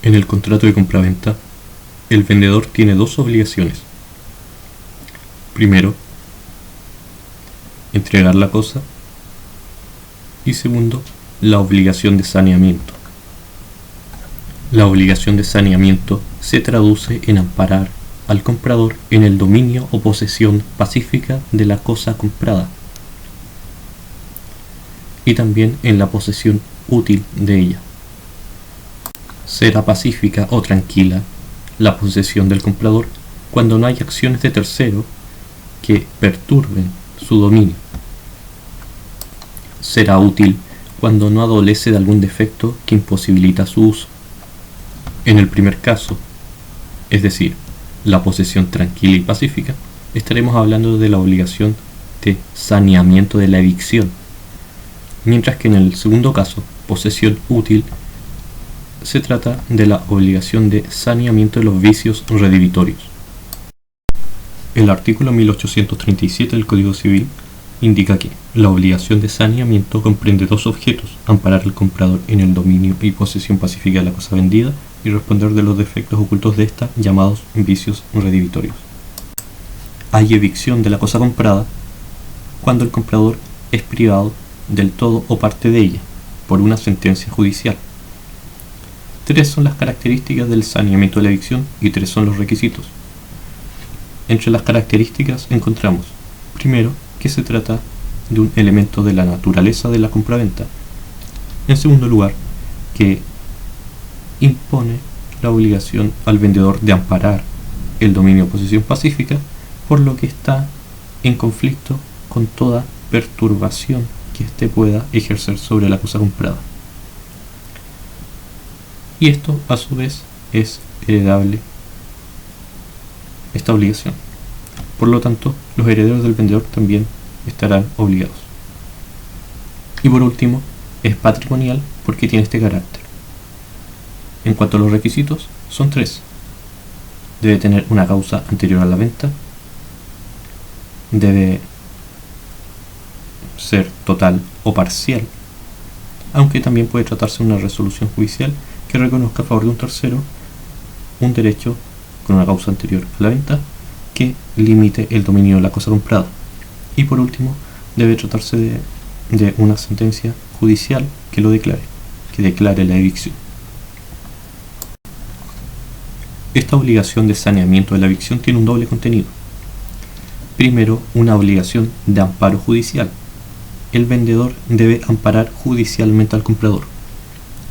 En el contrato de compraventa, el vendedor tiene dos obligaciones. Primero, entregar la cosa, y segundo, la obligación de saneamiento. La obligación de saneamiento se traduce en amparar al comprador en el dominio o posesión pacífica de la cosa comprada y también en la posesión útil de ella. Será pacífica o tranquila la posesión del comprador cuando no hay acciones de tercero que perturben su dominio. Será útil cuando no adolece de algún defecto que imposibilita su uso. En el primer caso, es decir, la posesión tranquila y pacífica, estaremos hablando de la obligación de saneamiento de la evicción, mientras que en el segundo caso, posesión útil, se trata de la obligación de saneamiento de los vicios redivitorios. El artículo 1837 del Código Civil indica que la obligación de saneamiento comprende dos objetos: amparar al comprador en el dominio y posesión pacífica de la cosa vendida y responder de los defectos ocultos de ésta, llamados vicios redivitorios. Hay evicción de la cosa comprada cuando el comprador es privado del todo o parte de ella por una sentencia judicial. Tres son las características del saneamiento de la evicción y tres son los requisitos. Entre las características encontramos, primero, que se trata de un elemento de la naturaleza de la compraventa. En segundo lugar, que impone la obligación al vendedor de amparar el dominio o posesión pacífica, por lo que está en conflicto con toda perturbación que éste pueda ejercer sobre la cosa comprada. Y esto, a su vez, es heredable, esta obligación. Por lo tanto, los herederos del vendedor también estarán obligados. Y por último, es patrimonial porque tiene este carácter. En cuanto a los requisitos, son tres. Debe tener una causa anterior a la venta, debe ser total o parcial, aunque también puede tratarse de una resolución judicial que reconozca a favor de un tercero un derecho con una causa anterior a la venta que limite el dominio de la cosa comprada. Y por último, debe tratarse de una sentencia judicial que lo declare, que declare la evicción. Esta obligación de saneamiento de la evicción tiene un doble contenido. Primero, una obligación de amparo judicial. El vendedor debe amparar judicialmente al comprador.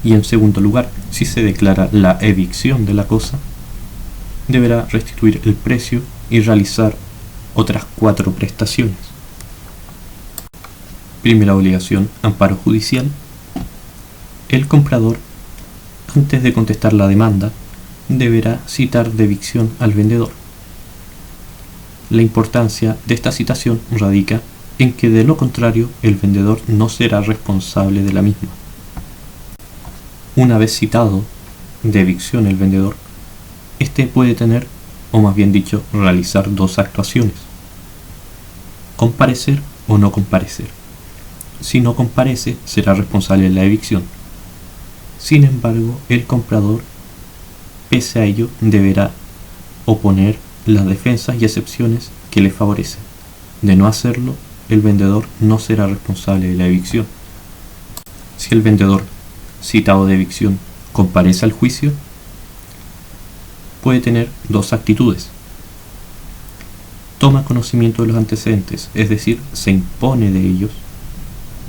Y en segundo lugar, si se declara la evicción de la cosa, deberá restituir el precio y realizar otras 4 prestaciones. Primera obligación, amparo judicial. El comprador, antes de contestar la demanda, deberá citar de evicción al vendedor. La importancia de esta citación radica en que de lo contrario el vendedor no será responsable de la misma. Una vez citado de evicción el vendedor, este puede tener, o más bien dicho, realizar dos actuaciones: comparecer o no comparecer. Si no comparece, será responsable de la evicción. Sin embargo, el comprador, pese a ello, deberá oponer las defensas y excepciones que le favorecen. De no hacerlo, el vendedor no será responsable de la evicción. Si el vendedor, citado de evicción, comparece al juicio, puede tener dos actitudes: toma conocimiento de los antecedentes, es decir, se impone de ellos,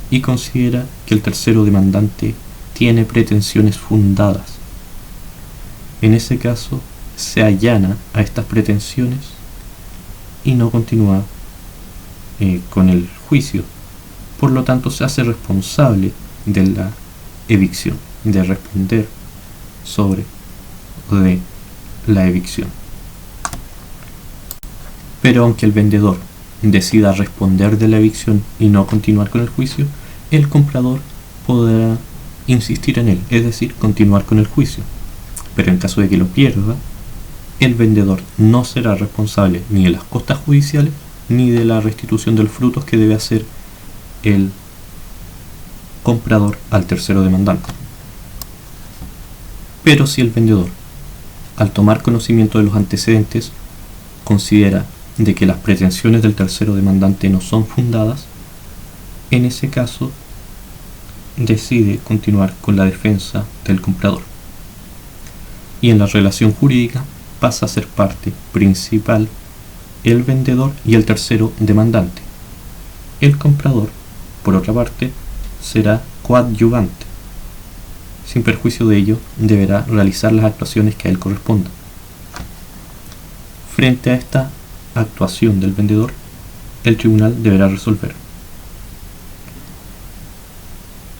y considera que el tercero demandante tiene pretensiones fundadas. En ese caso, se allana a estas pretensiones y no continúa con el juicio. Por lo tanto, se hace responsable de la evicción, de responder sobre de la evicción. Pero aunque el vendedor decida responder de la evicción y no continuar con el juicio, el comprador podrá insistir en él, es decir, continuar con el juicio. Pero en caso de que lo pierda, el vendedor no será responsable ni de las costas judiciales ni de la restitución de los frutos que debe hacer el comprador al tercero demandante. Pero si el vendedor, al tomar conocimiento de los antecedentes, considera de que las pretensiones del tercero demandante no son fundadas, en ese caso decide continuar con la defensa del comprador. Y en la relación jurídica pasa a ser parte principal el vendedor y el tercero demandante. El comprador, por otra parte, será coadyuvante. Sin perjuicio de ello, deberá realizar las actuaciones que a él correspondan. Frente a esta actuación del vendedor, el tribunal deberá resolver.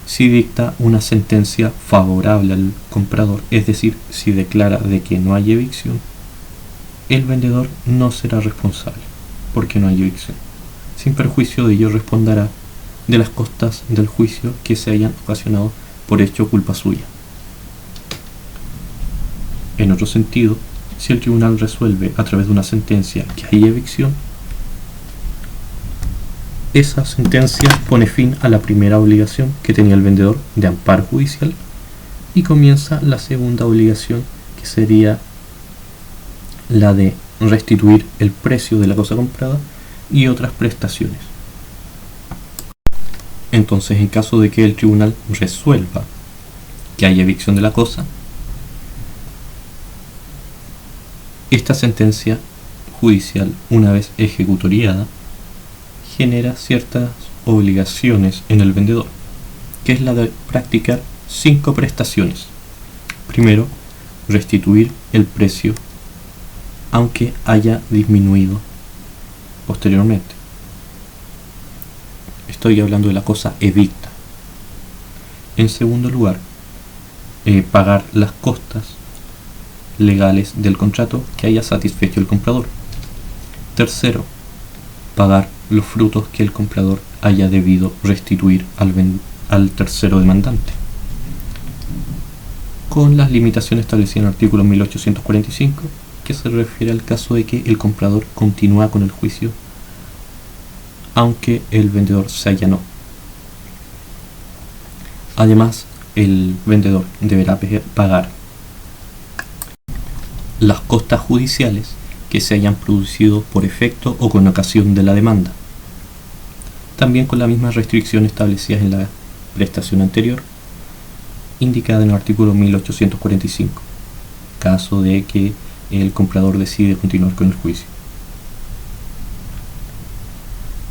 Si dicta una sentencia favorable al comprador, es decir, si declara de que no hay evicción, el vendedor no será responsable, porque no hay evicción. Sin perjuicio de ello, responderá de las costas del juicio que se hayan ocasionado por hecho o culpa suya. En otro sentido, si el tribunal resuelve a través de una sentencia que hay evicción, esa sentencia pone fin a la primera obligación que tenía el vendedor de amparo judicial y comienza la segunda obligación, que sería la de restituir el precio de la cosa comprada y otras prestaciones. Entonces, en caso de que el tribunal resuelva que hay evicción de la cosa, esta sentencia judicial, una vez ejecutoriada, genera ciertas obligaciones en el vendedor, que es la de practicar 5 prestaciones. Primero, restituir el precio aunque haya disminuido posteriormente. Estoy hablando de la cosa evicta. En segundo lugar, pagar las costas legales del contrato que haya satisfecho el comprador. Tercero, pagar los frutos que el comprador haya debido restituir al tercero demandante, con las limitaciones establecidas en el artículo 1845, que se refiere al caso de que el comprador continúa con el juicio aunque el vendedor se allanó. Además, el vendedor deberá pagar las costas judiciales que se hayan producido por efecto o con ocasión de la demanda, también con la misma restricción establecida en la prestación anterior, indicada en el artículo 1845, caso de que el comprador decide continuar con el juicio.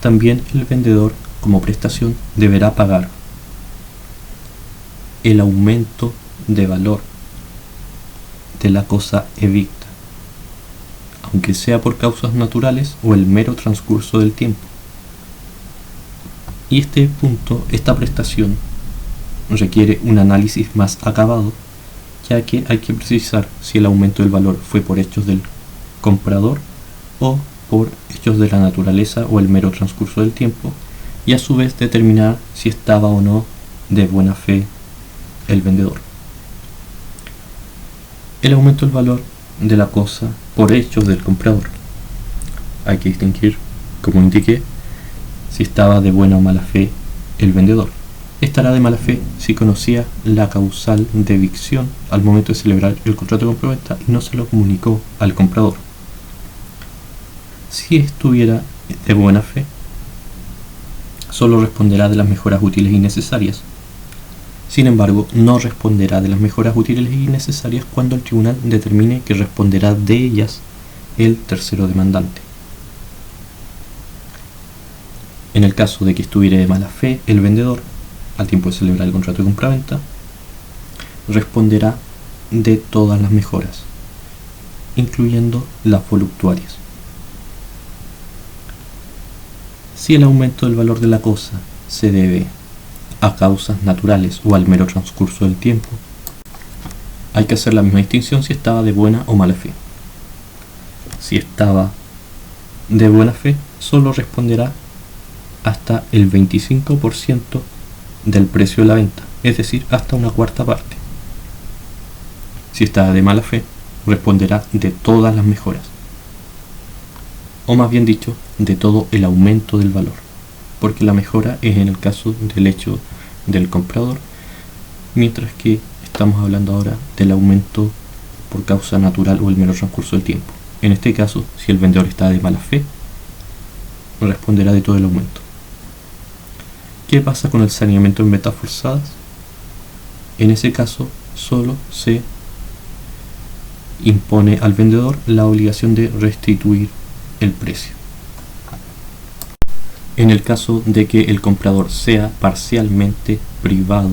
También el vendedor, como prestación, deberá pagar el aumento de valor de la cosa evicta, aunque sea por causas naturales o el mero transcurso del tiempo. Y este punto, esta prestación, requiere un análisis más acabado, ya que hay que precisar si el aumento del valor fue por hechos del comprador o por hechos de la naturaleza o el mero transcurso del tiempo, y a su vez determinar si estaba o no de buena fe el vendedor. El aumento del valor de la cosa por hechos del comprador. Hay que distinguir, como indiqué, si estaba de buena o mala fe el vendedor. Estará de mala fe si conocía la causal de evicción al momento de celebrar el contrato de compraventa y no se lo comunicó al comprador. Si estuviera de buena fe, solo responderá de las mejoras útiles y necesarias. Sin embargo, no responderá de las mejoras útiles y necesarias cuando el tribunal determine que responderá de ellas el tercero demandante. En el caso de que estuviera de mala fe el vendedor, al tiempo de celebrar el contrato de compraventa, responderá de todas las mejoras, incluyendo las voluptuarias. Si el aumento del valor de la cosa se debe a causas naturales o al mero transcurso del tiempo, hay que hacer la misma distinción si estaba de buena o mala fe. Si estaba de buena fe, solo responderá hasta el 25% del precio de la venta, es decir, hasta una cuarta parte. Si está de mala fe, responderá de todas las mejoras, o más bien dicho, de todo el aumento del valor, porque la mejora es en el caso del hecho del comprador mientras que estamos hablando ahora del aumento por causa natural o el mero transcurso del tiempo. En este caso, si el vendedor está de mala fe, responderá de todo el aumento. ¿Qué pasa con el saneamiento en ventas forzadas? En ese caso, solo se impone al vendedor la obligación de restituir el precio. En el caso de que el comprador sea parcialmente privado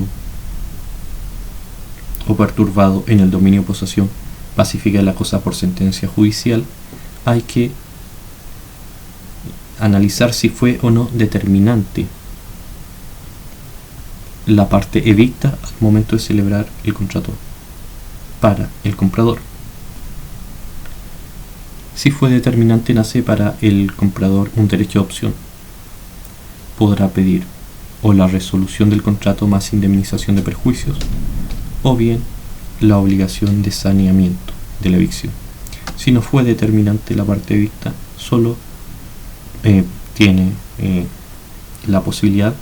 o perturbado en el dominio o posesión pacífica de la cosa por sentencia judicial, hay que analizar si fue o no determinante la parte evicta al momento de celebrar el contrato para el comprador. Si fue determinante, nace para el comprador un derecho de opción. Podrá pedir o la resolución del contrato más indemnización de perjuicios, o bien la obligación de saneamiento de la evicción. Si no fue determinante la parte evicta, solo tiene la posibilidad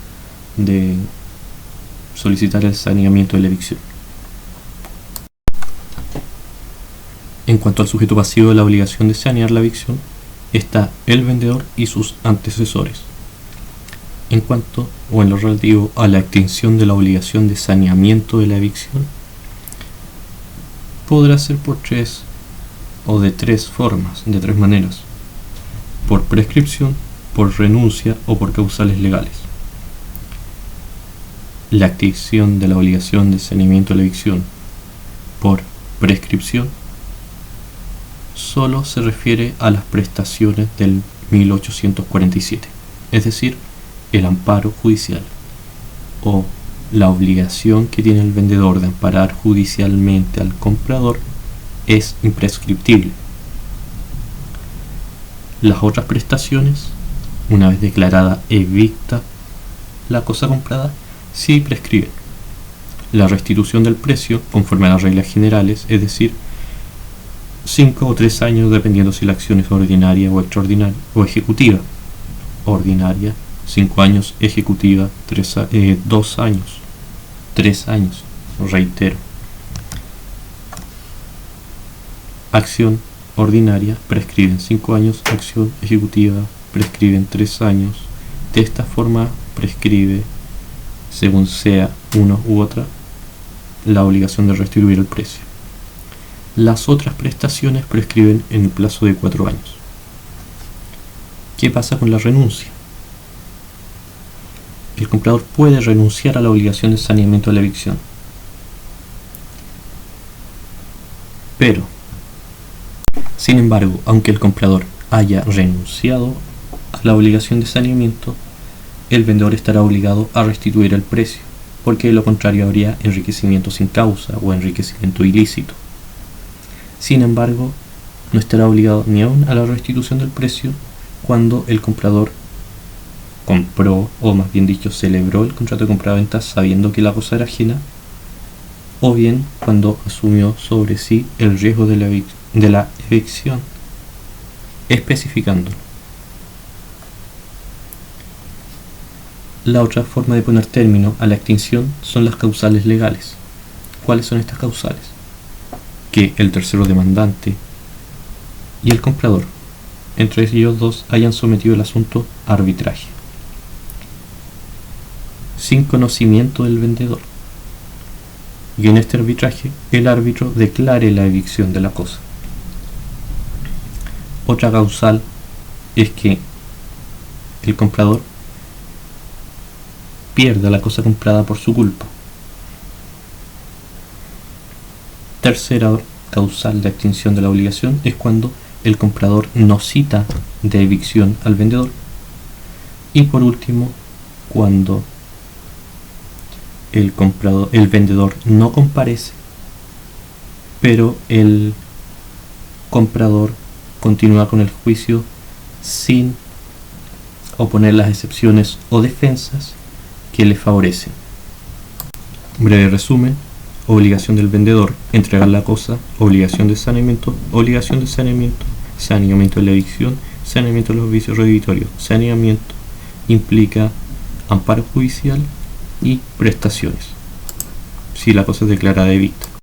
de solicitar el saneamiento de la evicción. En cuanto al sujeto pasivo de la obligación de sanear la evicción, está el vendedor y sus antecesores. En cuanto o en lo relativo a la extinción de la obligación de saneamiento de la evicción, podrá ser por tres maneras: por prescripción, por renuncia o por causales legales. La extinción de la obligación de saneamiento de la evicción por prescripción solo se refiere a las prestaciones del 1847, es decir, el amparo judicial o la obligación que tiene el vendedor de amparar judicialmente al comprador es imprescriptible. Las otras prestaciones, una vez declarada evicta la cosa comprada, sí prescriben. La restitución del precio, conforme a las reglas generales, es decir, 5 o 3 años dependiendo si la acción es ordinaria o extraordinaria o ejecutiva. Ordinaria, 5 años; ejecutiva, 2 años. 3 años, reitero. Acción ordinaria prescriben 5 años, acción ejecutiva prescriben 3 años. De esta forma prescribe, según sea uno u otra, la obligación de restituir el precio. Las otras prestaciones prescriben en el plazo de 4 años. ¿Qué pasa con la renuncia? El comprador puede renunciar a la obligación de saneamiento de la evicción, pero, sin embargo, aunque el comprador haya renunciado a la obligación de saneamiento, el vendedor estará obligado a restituir el precio, porque de lo contrario habría enriquecimiento sin causa o enriquecimiento ilícito. Sin embargo, no estará obligado ni aún a la restitución del precio cuando el comprador compró, o más bien dicho, celebró el contrato de compra-venta sabiendo que la cosa era ajena, o bien cuando asumió sobre sí el riesgo de la evicción, especificándolo. La otra forma de poner término a la extinción son las causales legales. ¿Cuáles son estas causales? Que el tercero demandante y el comprador, entre ellos dos, hayan sometido el asunto a arbitraje, sin conocimiento del vendedor, y en este arbitraje el árbitro declare la evicción de la cosa. Otra causal es que el comprador pierda la cosa comprada por su culpa. Tercera causal de extinción de la obligación es cuando el comprador no cita de evicción al vendedor. Y por último, cuando el vendedor no comparece, pero el comprador continúa con el juicio sin oponer las excepciones o defensas que le favorecen. Breve resumen: obligación del vendedor, entregar la cosa; obligación de saneamiento, saneamiento de la evicción, saneamiento de los vicios redditorios. Saneamiento implica amparo judicial y prestaciones. si la cosa es declarada de vista.